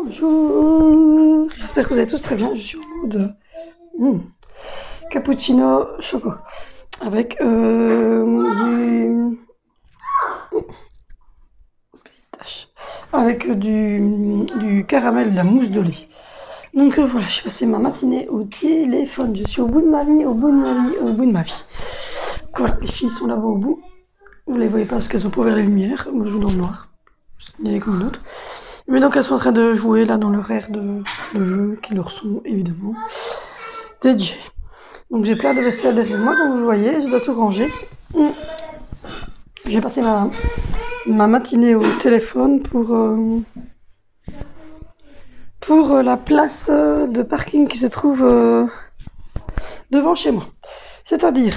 Bonjour, j'espère que vous allez tous très bien. Je suis en mode cappuccino choco avec du caramel, de la mousse de lait. Donc voilà, j'ai passé ma matinée au téléphone. Je suis au bout de ma vie, au bout de ma vie. Voilà, les filles sont là-bas au bout. Vous les voyez pas parce qu'elles ont pas ouvert les lumières. Moi je joue dans le noir. Il y a comme d'autres. Mais donc elles sont en train de jouer là dans leur aire de jeu qui leur sont évidemment DJ. Donc j'ai plein de vaisselle derrière moi, comme vous voyez, je dois tout ranger. J'ai passé ma matinée au téléphone pour la place de parking qui se trouve devant chez moi. C'est-à-dire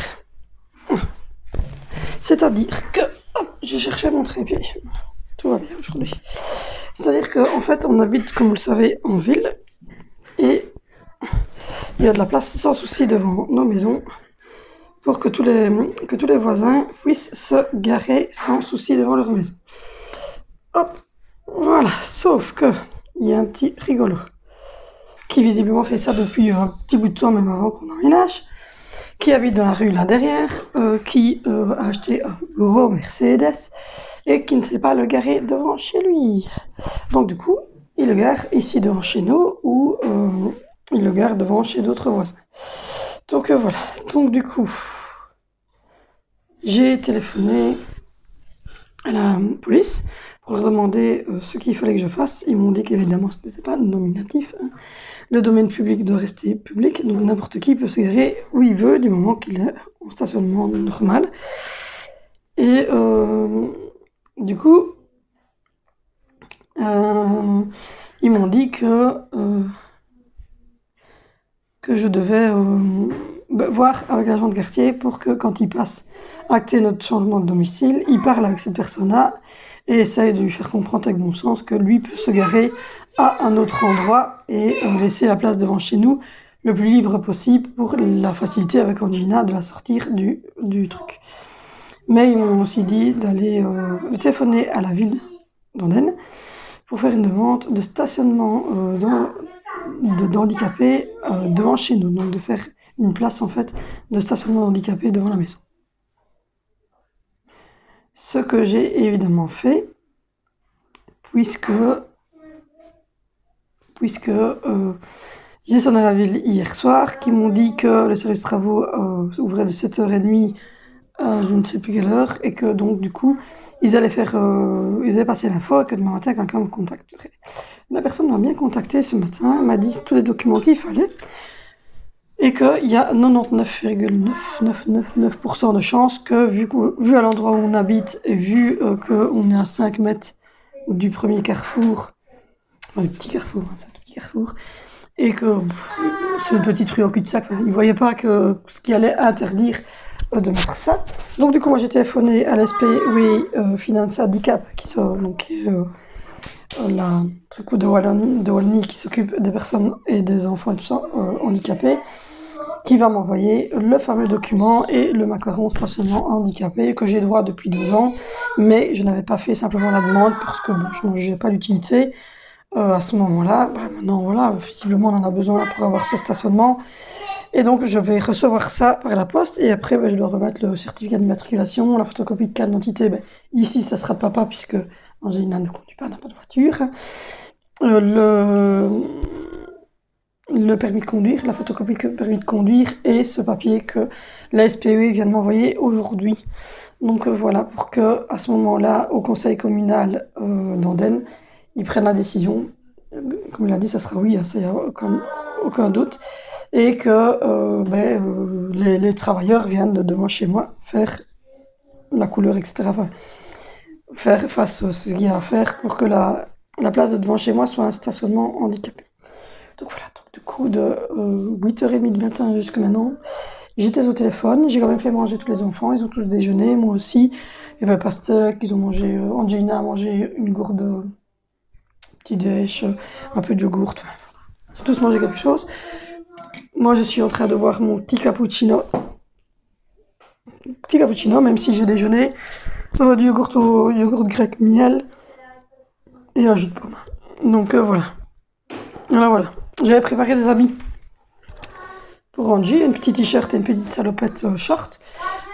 que j'ai cherché mon trépied. Tout va bien aujourd'hui. C'est-à-dire qu'en fait, on habite, comme vous le savez, en ville et il y a de la place sans souci devant nos maisons pour que tous les voisins puissent se garer sans souci devant leur maison. Hop, voilà. Sauf que il y a un petit rigolo qui visiblement fait ça depuis un petit bout de temps, même avant qu'on emménage, qui habite dans la rue là derrière, qui a acheté un gros Mercedes et qui ne sait pas le garer devant chez lui. Donc du coup, il le gare ici devant chez nous ou il le gare devant chez d'autres voisins. Donc voilà. Donc du coup, j'ai téléphoné à la police pour leur demander ce qu'il fallait que je fasse. Ils m'ont dit qu'évidemment ce n'était pas nominatif. Le domaine public doit rester public, donc n'importe qui peut se garer où il veut du moment qu'il est en stationnement normal. Et du coup, ils m'ont dit que je devais voir avec l'agent de quartier pour que quand il passe acter notre changement de domicile, il parle avec cette personne-là et essaye de lui faire comprendre avec bon sens que lui peut se garer à un autre endroit et laisser la place devant chez nous le plus libre possible pour la facilité avec Angina de la sortir du truc. Mais ils m'ont aussi dit d'aller téléphoner à la ville d'Andenne pour faire une demande de stationnement d'handicapés devant chez nous, donc de faire une place en fait de stationnement handicapé devant la maison. Ce que j'ai évidemment fait, puisque j'ai sonné à la ville hier soir, qui m'ont dit que le service travaux ouvrait de 7h30 à je ne sais plus quelle heure, et que donc du coup, ils allaient passer l'info et que demain matin, quelqu'un me contacterait. La personne m'a bien contacté ce matin, m'a dit tous les documents qu'il fallait, et qu'il y a 99,999% de chances que, vu à l'endroit où on habite, et vu qu'on est à 5 mètres du premier carrefour, enfin, le petit carrefour, c'est un tout petit carrefour, et que c'est une petite rue au cul-de-sac, ils ne voyaient pas que ce qui allait interdire de mettre ça. Donc du coup, moi j'ai téléphoné à l'SPW Finance Handicap, qui est le coup de Wallonie qui s'occupe des personnes et des enfants et tout ça handicapés, qui va m'envoyer le fameux document et le macaron stationnement handicapé que j'ai droit depuis 2 ans, mais je n'avais pas fait simplement la demande parce que je n'en jugeais pas l'utilité à ce moment-là. Maintenant, voilà, visiblement on en a besoin pour avoir ce stationnement. Et donc, je vais recevoir ça par la poste et après, je dois remettre le certificat d'immatriculation, la photocopie de carte d'identité. Ici, ça sera de papa puisque Angélina ne conduit pas, n'a pas de voiture. Le permis de conduire, la photocopie de permis de conduire et ce papier que la SPE vient de m'envoyer aujourd'hui. Donc voilà, pour que à ce moment-là, au conseil communal d'Andenne, ils prennent la décision. Comme il a dit, ça sera oui, ça y a aucun doute. Et que les travailleurs viennent de devant chez moi faire la couleur, etc. Enfin, faire face ce qu'il y a à faire pour que la place de devant chez moi soit un stationnement handicapé. Donc voilà, donc, du coup, de 8h30 du matin jusqu'à maintenant, j'étais au téléphone, j'ai quand même fait manger tous les enfants, ils ont tous déjeuné, moi aussi. Il y avait pas steak, ils ont mangé, Angelina a mangé une gourde petit déj, un peu de yogourt, enfin, ils ont tous mangé quelque chose. Moi, je suis en train de boire mon petit cappuccino. Petit cappuccino, même si j'ai déjeuné du yogourt grec miel et un jus de pomme. Donc voilà. Voilà. J'avais préparé des habits pour Angie, une petite t-shirt et une petite salopette short.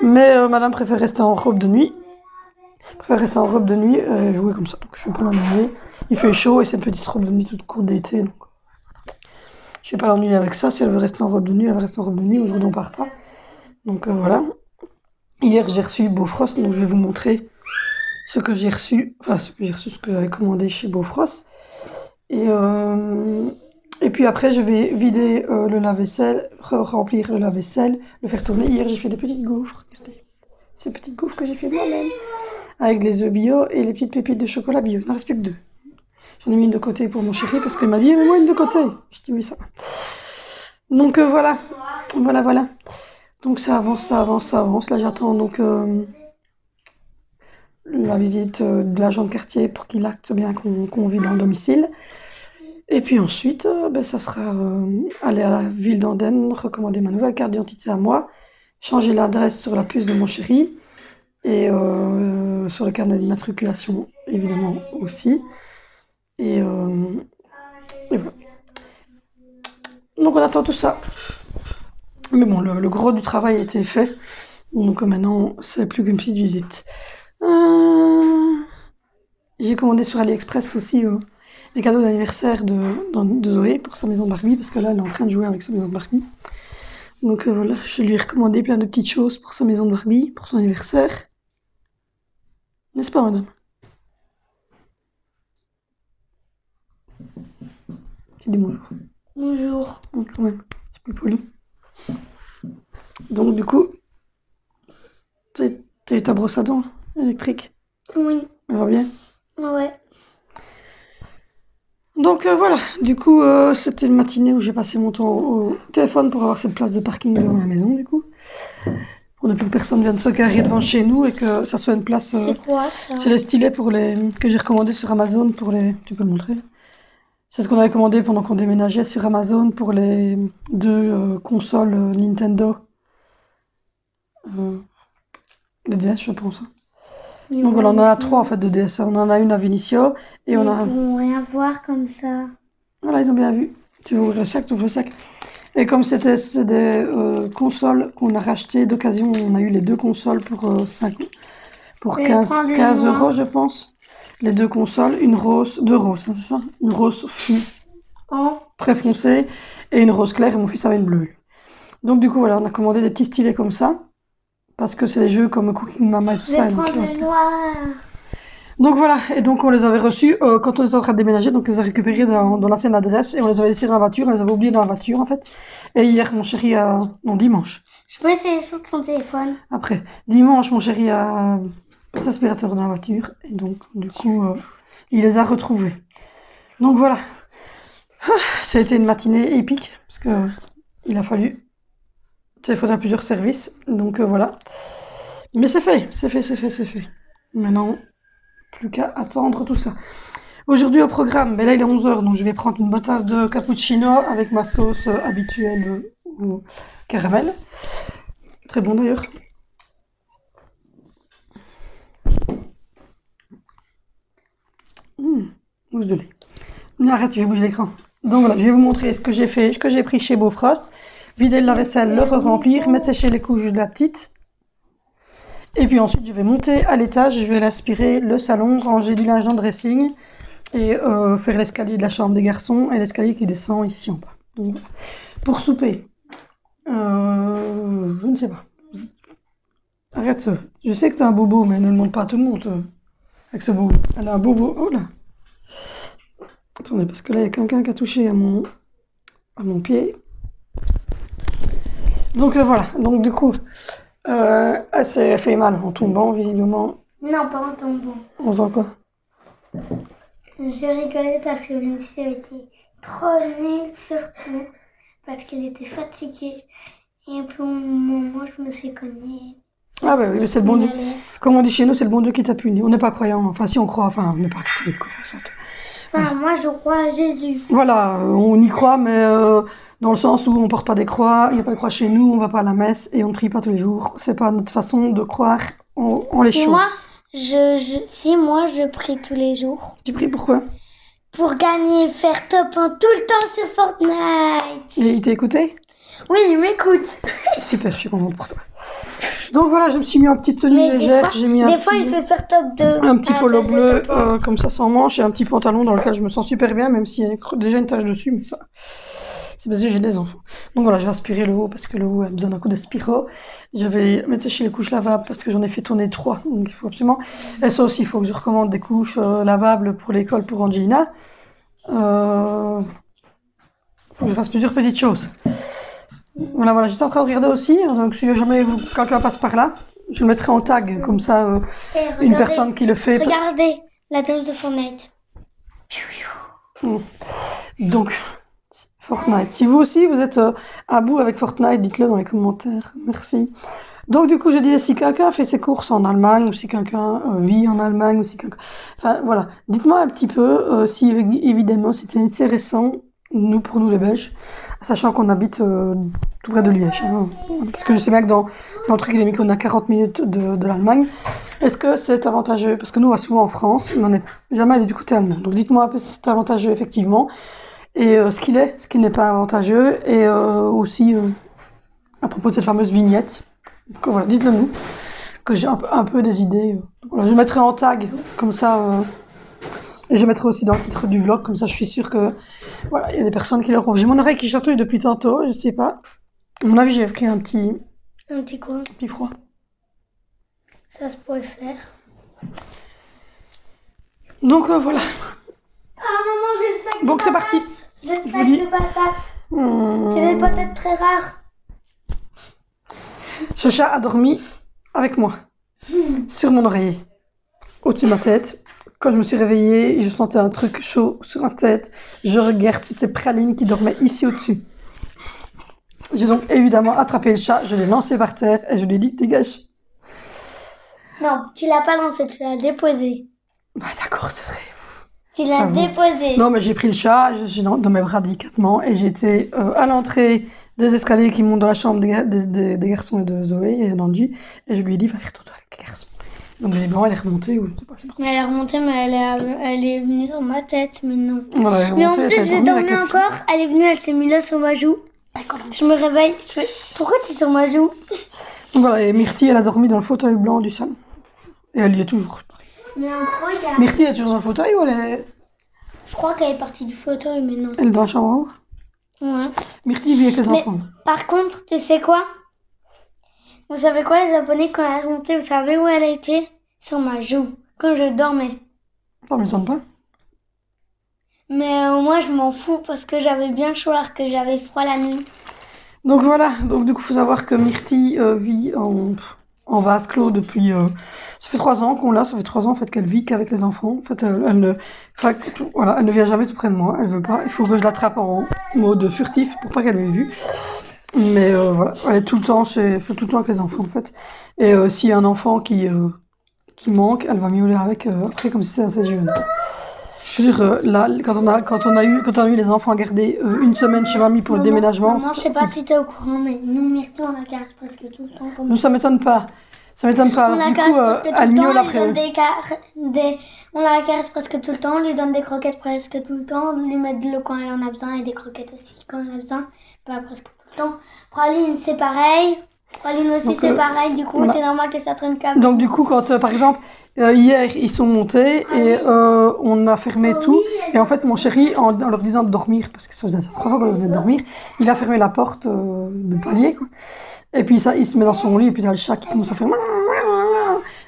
Mais madame préfère rester en robe de nuit. Et jouer comme ça. Donc je ne vais pas l'ennuyer. Il fait chaud et c'est une petite robe de nuit toute courte d'été. Donc je ne vais pas l'ennuyer avec ça. Si elle veut rester en robe de nuit, elle va rester en robe de nuit. Aujourd'hui on part pas. Donc voilà. Hier j'ai reçu Bofrost, donc je vais vous montrer ce que j'ai reçu. Enfin ce que j'avais commandé chez Bofrost. Et puis après, je vais vider le lave-vaisselle, remplir le lave-vaisselle, le faire tourner. Hier, j'ai fait des petites gaufres. Regardez, ces petites gaufres que j'ai fait moi-même, avec les œufs bio et les petites pépites de chocolat bio. Il n'en reste plus que 2. J'en ai mis une de côté pour mon chéri parce qu'il m'a dit, mets-moi une de côté. Je dis oui, ça va. Donc voilà. Donc ça avance. Là, j'attends donc la visite de l'agent de quartier pour qu'il acte bien qu'on vit dans le domicile. Et puis ensuite, ça sera aller à la ville d'Andenne, recommander ma nouvelle carte d'identité à moi, changer l'adresse sur la puce de mon chéri et sur le carnet d'immatriculation évidemment aussi. Et voilà. Donc on attend tout ça. Mais bon, le gros du travail a été fait. Donc maintenant, c'est plus qu'une petite visite. J'ai commandé sur AliExpress aussi des cadeaux d'anniversaire de Zoé pour sa maison de Barbie, parce que là, elle est en train de jouer avec sa maison de Barbie. Donc voilà, je lui ai recommandé plein de petites choses pour sa maison de Barbie, pour son anniversaire. N'est-ce pas, madame? Tu dis bonjour. Bonjour. Donc, quand même, c'est plus poli. Donc du coup, t'as eu ta brosse à dents électrique? Oui. Elle va bien? Ouais. Donc voilà, du coup, c'était une matinée où j'ai passé mon temps au téléphone pour avoir cette place de parking devant la maison, du coup. Pour ne plus que personne vienne se garer devant chez nous et que ça soit une place... C'est quoi ça? C'est les stylets que j'ai recommandé sur Amazon pour les... Tu peux le montrer? C'est ce qu'on avait commandé pendant qu'on déménageait sur Amazon pour les 2 consoles Nintendo. Les DS, je pense. Donc voilà, on en a 3 en fait de DS. On en a une à Vinicio et on a... Ils vont rien voir comme ça. Voilà, ils ont bien vu. Tu veux ouvrir le sac, tu ouvres le sac. Et comme c'est des consoles qu'on a rachetées d'occasion, on a eu les 2 consoles pour 15 euros, je pense. Les 2 consoles, une rose, 2 roses, hein, c'est ça? Une rose très foncée et une rose claire, et mon fils avait une bleue. Donc du coup, voilà, on a commandé des petits stylets comme ça, parce que c'est des jeux comme Cooking Mama et tout ça. Donc voilà, et donc on les avait reçus quand on était en train de déménager, donc on les a récupérés dans l'ancienne adresse, et on les avait laissés dans la voiture, on les avait oubliés dans la voiture en fait. Et hier, mon chéri a... Non, dimanche. Je peux essayer sur ton téléphone. Après, dimanche, mon chéri a cet aspirateur dans la voiture, et donc du coup, il les a retrouvés. Donc voilà, ça a été une matinée épique, parce que il a fallu téléphoner à plusieurs services, donc voilà. Mais c'est fait. Maintenant, plus qu'à attendre tout ça. Aujourd'hui au programme, là il est 11h, donc je vais prendre une bonne tasse de cappuccino avec ma sauce habituelle au caramel. Très bon d'ailleurs. Mousse de lait. Mais arrête, tu vas bouger l'écran. Donc voilà, je vais vous montrer ce que j'ai fait, ce que j'ai pris chez Bofrost. Vider le lave-vaisselle, le remplir, mettre sécher les couches de la petite. Et puis ensuite, je vais monter à l'étage, je vais aspirer le salon, ranger du linge en dressing et faire l'escalier de la chambre des garçons et l'escalier qui descend ici en bas. Donc, voilà. Pour souper, je ne sais pas. Arrête, je sais que tu as un bobo, mais ne le montre pas à tout le monde avec ce bobo. Elle a un bobo. Oh là! Attendez, parce que là, il y a quelqu'un qui a touché à mon pied. Donc voilà, donc du coup, elle s'est fait mal en tombant, visiblement. Non, pas en tombant. En faisant quoi? Je rigolais parce que Vinci était trop nulle, surtout parce qu'elle était fatiguée. Et pour un moment, je me suis cognée. Ah bah oui, c'est le bon Dieu. Comme on dit chez nous, c'est le bon Dieu qui t'a puni. On n'est pas croyant. Enfin, si on croit, enfin, on n'est pas catholique. Enfin, moi, je crois à Jésus. Voilà, on y croit, mais dans le sens où on porte pas des croix, il n'y a pas de croix chez nous, on va pas à la messe et on ne prie pas tous les jours. C'est pas notre façon de croire en les choses. Moi, je prie tous les jours. Tu pries pourquoi? pour gagner, faire top 1 tout le temps sur Fortnite. Et il t'a écouté? Oui, il m'écoute. Super, je suis contente pour toi. Donc voilà, je me suis mis en petite tenue Mais légère. J'ai mis des fois, il fait faire top 2. un petit polo bleu top 1. comme ça sans manches et un petit pantalon dans lequel je me sens super bien, même s'il y a déjà une tache dessus, mais ça, c'est parce que j'ai des enfants. Donc voilà, je vais aspirer le haut parce que le haut a besoin d'un coup d'aspiro. Je vais mettre sécher les couches lavables parce que j'en ai fait tourner 3, donc il faut absolument. Et ça aussi, il faut que je recommande des couches lavables pour l'école pour Angelina. Faut que je fasse plusieurs petites choses. Voilà, j'étais en train de regarder aussi, donc si jamais quelqu'un passe par là, je le mettrai en tag, comme ça, une personne qui le fait. Regardez la danse de Fortnite. Donc, Fortnite. Si vous aussi, vous êtes à bout avec Fortnite, dites-le dans les commentaires. Merci. Donc, du coup, je disais, si quelqu'un fait ses courses en Allemagne, ou si quelqu'un vit en Allemagne, ou si quelqu'un... Enfin, voilà. Dites-moi un petit peu si, évidemment, c'était intéressant, pour nous les Belges, sachant qu'on habite tout près de Liège. Hein. Parce que je sais bien que dans le truc, il est mis qu'on a 40 minutes de l'Allemagne. Est-ce que c'est avantageux? Parce que nous, on va souvent en France, mais on n'est jamais allé du côté allemand. Donc, dites-moi un peu si c'est avantageux, effectivement. Et ce qui n'est pas avantageux, et aussi à propos de cette fameuse vignette. Donc, voilà, dites-le nous, que j'ai un peu des idées. Voilà, je mettrai en tag, comme ça, et je mettrai aussi dans le titre du vlog, comme ça je suis sûre que voilà, il y a des personnes qui l'auront. J'ai mon oreille qui chatouille depuis tantôt, je sais pas. À mon avis, j'ai pris un petit quoi? Un petit froid. Ça se pourrait faire. Donc voilà. Ah maman, j'ai le sac. Donc c'est parti. Le sac de patates. C'est des patates très rares. Ce chat a dormi avec moi, sur mon oreiller, au-dessus de ma tête. Quand je me suis réveillée, je sentais un truc chaud sur ma tête. Je regarde, c'était Praline qui dormait ici au-dessus. J'ai donc évidemment attrapé le chat, je l'ai lancé par terre et je lui ai dit dégage. Non, tu l'as pas lancé, tu l'as déposé. Bah d'accord, c'est vrai. Tu l'as déposé. Non, mais j'ai pris le chat, je suis dans mes bras délicatement et j'étais à l'entrée des escaliers qui montent dans la chambre des garçons et de Zoé et d'Angie et je lui ai dit va faire ton tour avec les garçons. Donc évidemment elle est remontée ou je sais pas. Elle est remontée mais elle est venue sur ma tête mais non. Voilà, elle est mais en remontée, plus j'ai dormi encore, elle est venue, elle s'est mise là sur ma joue. Je me réveille, je fais pourquoi tu es sur ma joue? Donc voilà, et Myrtille elle a dormi dans le fauteuil blanc du salon. Et elle y est toujours. Mais en gros il y a... Myrtille est toujours dans le fauteuil ou elle est... Je crois qu'elle est partie du fauteuil mais non. Elle est dans la chambre en haut? Ouais. Myrtille vit avec les enfants. Par contre, tu sais quoi? Vous savez quoi les abonnés, quand elle est remontée, vous savez où elle a été? Sur ma joue, quand je dormais. Ça ne m'étonne pas. Mais moi je m'en fous parce que j'avais bien chaud alors que j'avais froid la nuit. Donc voilà, donc du coup il faut savoir que Myrtille vit en vase clos depuis... ça fait 3 ans qu'on l'a, ça fait 3 ans en fait qu'elle vit qu'avec les enfants. En fait, elle ne vient jamais tout près de moi, elle veut pas. Il faut que je l'attrape en mode furtif pour pas qu'elle m'ait vue. Mais voilà, elle est tout le temps avec les enfants en fait. Et s'il y a un enfant qui manque, elle va miauler avec après comme si c'était assez jeune. Je veux dire, là, quand on a eu les enfants à garder une semaine chez mamie pour le déménagement... Maman, je sais pas si t'es au courant, mais nous, Myrtille, on la caresse presque tout le temps. Nous, ça m'étonne pas. Ça m'étonne pas. On la Du caresse coup, presque tout elle le temps, miaule on lui après. donne on la caresse presque tout le temps, on lui donne des croquettes presque tout le temps, on lui met de l'eau quand elle en a besoin et des croquettes aussi quand elle en a besoin, pas presque tout le temps. Praline, c'est pareil. Praline aussi, c'est pareil, du coup, c'est normal que ça traîne comme. Donc, du coup, quand, par exemple, hier, ils sont montés et on a fermé tout. Et en fait, mon chéri, en leur disant de dormir, parce que ça faisait 3 fois qu'on leur disait de dormir, il a fermé la porte de palier, quoi. Et puis, ça, il se met dans son lit, et puis, il y a le chat qui commence à faire.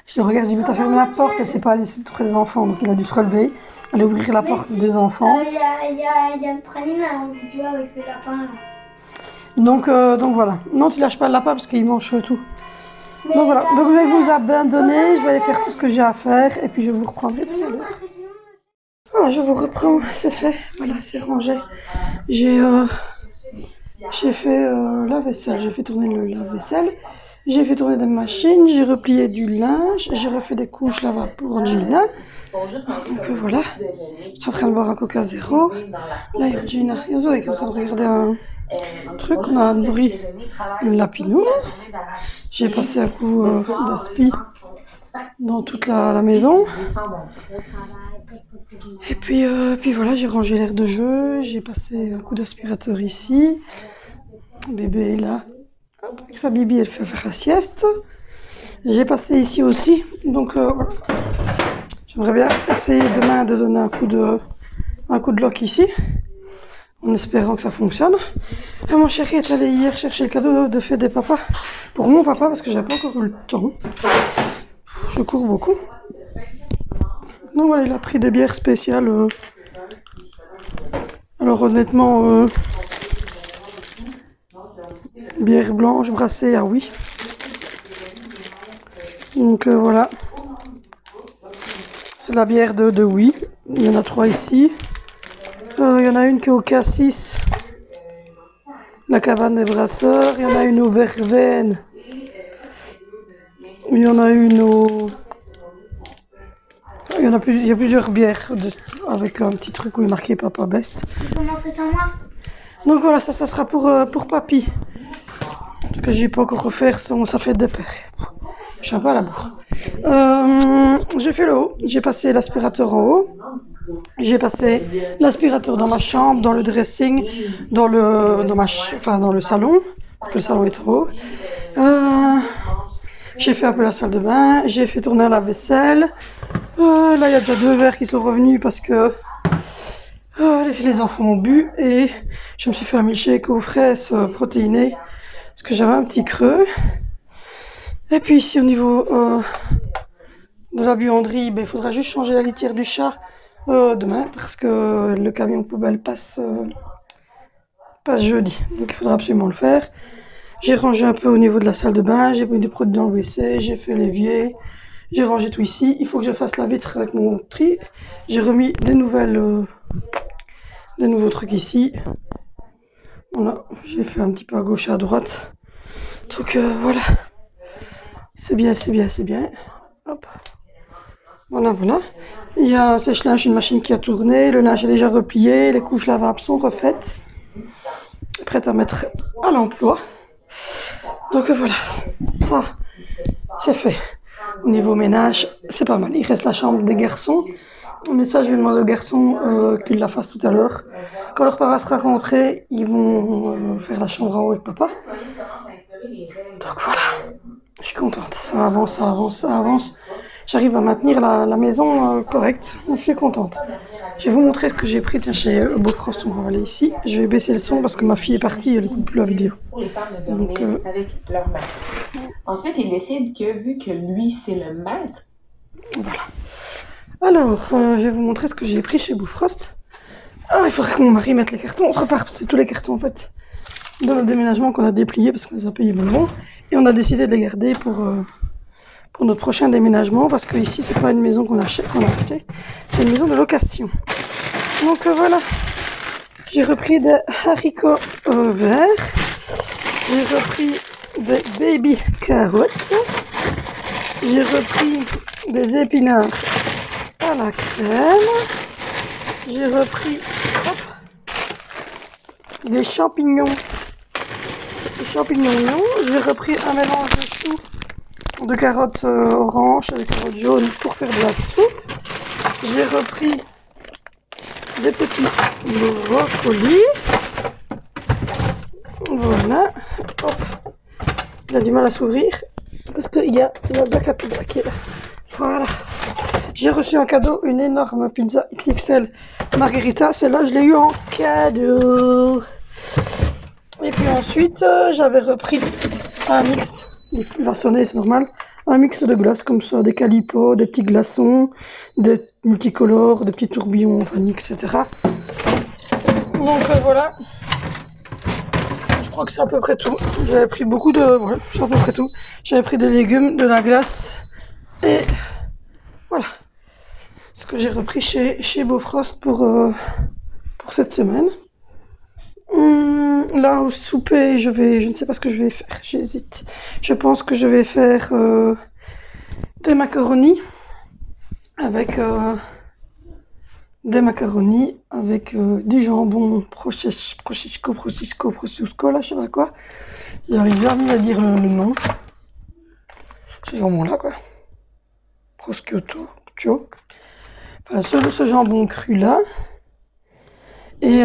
Je le regarde, je dis, mais t'as fermé la porte, elle s'est pas allée près des enfants. Donc, il a dû se relever, aller ouvrir la porte des enfants. Il y a une praline là, on joue avec le lapin là. Donc voilà. Non, tu lâches pas le lapin parce qu'il mange tout. Donc voilà. Donc je vais vous abandonner, je vais aller faire tout ce que j'ai à faire et puis je vous reprendrai tout à l'heure. Voilà, je vous reprends, c'est fait. Voilà, c'est rangé. J'ai fait la vaisselle, j'ai fait tourner le lave-vaisselle. J'ai fait tourner des machines, j'ai replié du linge, j'ai refait des couches lavables pour Angelina. Donc voilà, je suis en train de boire un Coca Zéro. Là, il y a Angelina et Zoé qui est en train de regarder un truc. On a nourri le lapinou. J'ai passé un coup d'aspi dans toute la maison. Et puis voilà, j'ai rangé l'aire de jeu, j'ai passé un coup d'aspirateur ici. Bébé est là, hop, avec sa bibi, elle fait faire la sieste. J'ai passé ici aussi, donc voilà. J'aimerais bien essayer demain de donner un coup de lock ici, en espérant que ça fonctionne. Et mon chéri est allé hier chercher le cadeau de fête des papas, pour mon papa, parce que j'avais pas encore eu le temps. Je cours beaucoup. Donc voilà, il a pris des bières spéciales. Alors honnêtement, bière blanche brassée, ah oui. Donc voilà. C'est la bière de oui. Il y en a 3 ici. Il y en a une qui est au cassis. La cabane des brasseurs. Il y en a une au verveine. Il y en a une au... Il y a plusieurs bières avec un petit truc où il est marqué Papa Best. Comment c'est sans moi? Donc voilà, ça sera pour papy. Parce que j'ai pas encore refaire sa fête des pères. Je suis un peu à la bourre. J'ai fait le haut. J'ai passé l'aspirateur en haut. J'ai passé l'aspirateur dans ma chambre, dans le dressing, dans le salon. Parce que le salon est trop haut. J'ai fait un peu la salle de bain. J'ai fait tourner la vaisselle. Là, il y a déjà 2 verres qui sont revenus parce que les enfants ont bu. Et je me suis fait un milkshake aux fraises protéinées. Parce que j'avais un petit creux. Et puis ici au niveau de la buanderie, il faudra juste changer la litière du chat demain parce que le camion poubelle passe jeudi. Donc il faudra absolument le faire. J'ai rangé un peu au niveau de la salle de bain, j'ai mis des produits dans le WC, j'ai fait l'évier, j'ai rangé tout ici. Il faut que je fasse la vitre avec mon tri. J'ai remis des nouveaux trucs ici. Voilà, j'ai fait un petit peu à gauche et à droite. Donc voilà. C'est bien. Hop. Voilà. Il y a un sèche-linge, une machine qui a tourné, le linge est déjà replié, les couches lavables sont refaites, prêtes à mettre à l'emploi. Donc voilà, ça c'est fait. Au niveau ménage, c'est pas mal. Il reste la chambre des garçons, mais ça je vais demander aux garçons qu'ils la fassent tout à l'heure. Quand leur papa sera rentré, ils vont faire la chambre en haut avec papa. Donc voilà. Je suis contente, ça avance. J'arrive à maintenir la maison correcte, je suis contente. Je vais vous montrer ce que j'ai pris chez Beaufrost, on va aller ici. Je vais baisser le son parce que ma fille est partie, elle n'écoute plus la vidéo. Pour les femmes de dormir avec leur maître. Ensuite, il décide que vu que lui c'est le maître. Voilà. Alors, je vais vous montrer ce que j'ai pris chez Beaufrost. Ah, il faudrait que mon mari mette les cartons, on se repart, c'est tous les cartons en fait. Dans le déménagement qu'on a déplié parce qu'on les a payés bonbons. Et on a décidé de les garder pour notre prochain déménagement parce que ici c'est pas une maison qu'on a achetée, c'est une maison de location. Donc voilà, j'ai repris des haricots verts, j'ai repris des baby carottes, j'ai repris des épinards à la crème, j'ai repris des champignons. J'ai repris un mélange de choux, de carottes oranges et de carottes jaunes pour faire de la soupe. J'ai repris des petits brocolis. Voilà. Hop. Il a du mal à s'ouvrir parce qu'il y a la Black à Pizza qui est là. Voilà. J'ai reçu en cadeau une énorme pizza XXL Margherita. Celle-là, je l'ai eu en cadeau. Et puis ensuite, j'avais repris un mix, il va sonner, c'est normal, un mix de glaces comme ça, des calipos, des petits glaçons, des multicolores, des petits tourbillons, enfin, etc. Donc voilà, je crois que c'est à peu près tout. J'avais pris voilà, c'est à peu près tout. J'avais pris des légumes, de la glace, et voilà. Ce que j'ai repris chez Beaufrost pour cette semaine. Là, au souper, je ne sais pas ce que je vais faire, j'hésite. Je pense que je vais faire des macaronis avec du jambon prosciutto, là, je sais pas quoi. J'arrive jamais à dire le nom. Ce jambon-là, quoi. prosciutto, enfin ce jambon cru là, et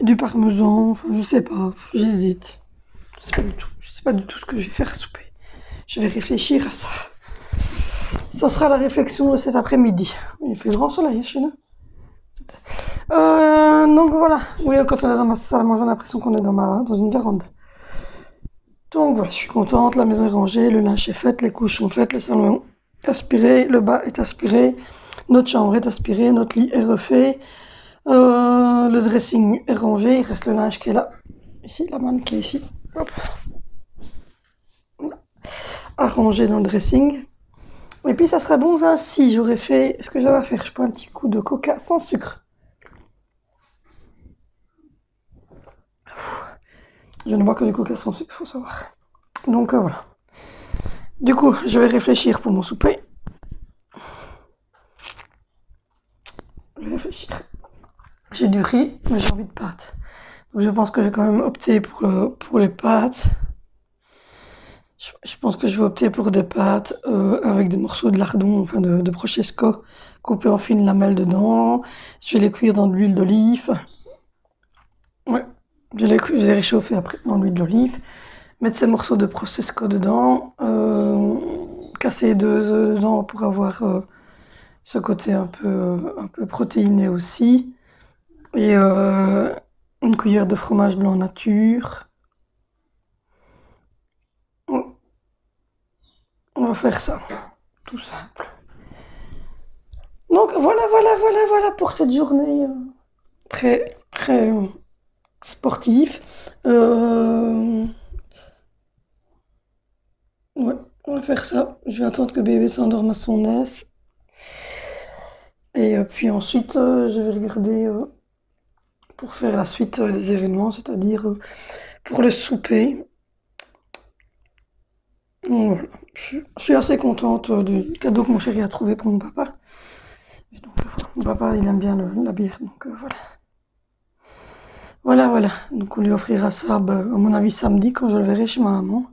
du parmesan, enfin je sais pas, j'hésite. Je sais pas du tout ce que je vais faire à souper. Je vais réfléchir à ça. Ça sera la réflexion de cet après-midi. Il fait grand soleil chez nous. Donc voilà. Oui, quand on est dans ma salle à manger, on a l'impression qu'on est dans une véranda. Donc voilà, je suis contente. La maison est rangée, le linge est fait, les couches sont faites, le salon est aspiré, le bas est aspiré, notre chambre est aspirée, notre lit est refait, le dressing est rangé, il reste le linge qui est là. Ici, la manne qui est ici. Hop. Voilà. À ranger dans le dressing. Et puis ça serait bon ainsi, j'aurais fait ce que j'avais à faire. Je prends un petit coup de coca sans sucre. Je ne bois que du coca sans sucre, faut savoir. Donc voilà. Du coup, je vais réfléchir pour mon souper. Je vais réfléchir. J'ai du riz, mais j'ai envie de pâtes. Donc je pense que je vais quand même opter pour les pâtes. Je pense que je vais opter pour des pâtes avec des morceaux de lardon, enfin de Francesco, coupés en fines lamelles dedans. Je vais les cuire dans de l'huile d'olive. Ouais, je vais les réchauffer après dans l'huile d'olive. Mettre ces morceaux de Prosecco dedans. Casser 2 œufs dedans pour avoir ce côté un peu protéiné aussi. Et une cuillère de fromage blanc nature. On va faire ça, tout simple. Donc voilà pour cette journée très très sportive. Ouais, on va faire ça. Je vais attendre que bébé s'endorme à son aise. Et puis ensuite, je vais regarder pour faire la suite des événements, c'est-à-dire pour le souper. Donc, voilà. Je suis assez contente du cadeau que mon chéri a trouvé pour mon papa. Et donc, voilà. Mon papa, il aime bien la bière, donc voilà. Voilà. Donc on lui offrira ça, à mon avis, samedi, quand je le verrai chez ma maman.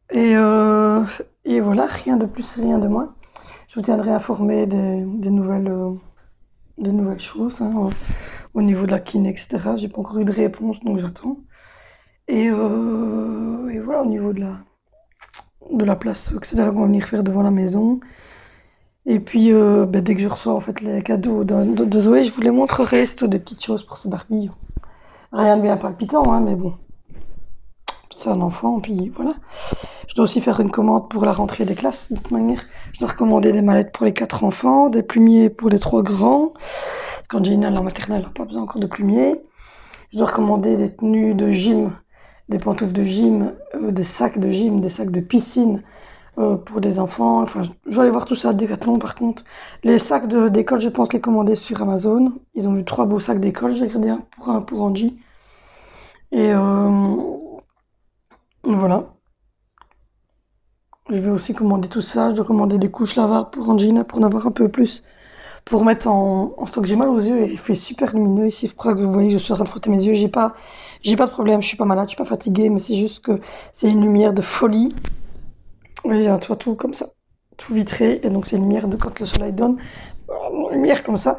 Et voilà, rien de plus, rien de moins. Je vous tiendrai informé des nouvelles choses hein, au niveau de la kiné, etc. J'ai pas encore eu de réponse, donc j'attends. Et voilà, au niveau de la place, etc., qu'on va venir faire devant la maison. Et puis, dès que je reçois en fait les cadeaux de Zoé, je vous les montrerai. C'est des petites choses pour ce Barbie. Rien de bien palpitant, hein, mais bon, c'est un enfant, puis voilà. Je dois aussi faire une commande pour la rentrée des classes, de toute manière. Je dois recommander des mallettes pour les 4 enfants, des plumiers pour les 3 grands. Quand Gina est en maternelle, elle n'a pas besoin encore de plumiers. Je dois recommander des tenues de gym, des pantoufles de gym, des sacs de gym, des sacs de piscine pour les enfants. Enfin, je vais aller voir tout ça à Decathlon par contre. Les sacs d'école, je pense les commander sur Amazon. Ils ont eu 3 beaux sacs d'école. J'ai regardé un pour Angie. Et voilà. Je vais aussi commander tout ça. Je dois commander des couches lavables pour Angina pour en avoir un peu plus. Pour mettre en stock. J'ai mal aux yeux et il fait super lumineux ici. Je crois que vous voyez que je suis en train de frotter mes yeux. J'ai pas de problème. Je suis pas malade, je suis pas fatiguée, mais c'est juste que c'est une lumière de folie. Oui, j'ai un toit tout comme ça, tout vitré. Et donc c'est une lumière de quand le soleil donne. Une lumière comme ça.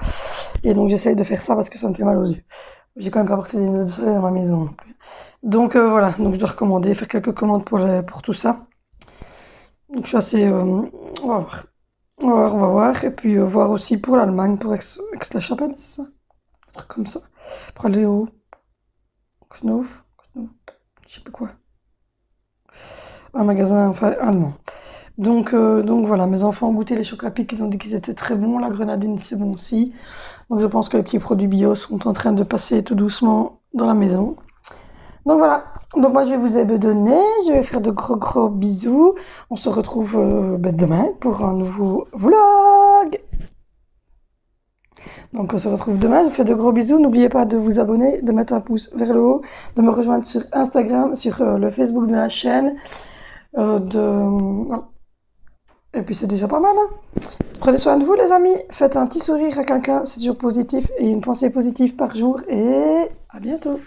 Et donc j'essaye de faire ça parce que ça me fait mal aux yeux. J'ai quand même pas porté des lunettes de soleil dans ma maison non plus. Donc voilà. Donc je dois recommander, faire quelques commandes pour tout ça. Donc je suis assez... on va voir. On va voir. Et puis voir aussi pour l'Allemagne, pour Aix-la-Chapelle, c'est ça? Un truc comme ça. Pour aller au Knauf, je sais pas quoi. Un magasin enfin, allemand. Donc voilà, mes enfants ont goûté les chocolats-pics, ils ont dit qu'ils étaient très bons. La grenadine, c'est bon aussi. Donc je pense que les petits produits bio sont en train de passer tout doucement dans la maison. Donc voilà. Donc moi je vais vous abandonner, je vais faire de gros bisous. On se retrouve demain pour un nouveau vlog. Donc on se retrouve demain, je vous fais de gros bisous. N'oubliez pas de vous abonner, de mettre un pouce vers le haut, de me rejoindre sur Instagram, sur le Facebook de la chaîne. Et puis c'est déjà pas mal. Hein. Prenez soin de vous les amis, faites un petit sourire à quelqu'un, c'est toujours positif. Et une pensée positive par jour. Et à bientôt.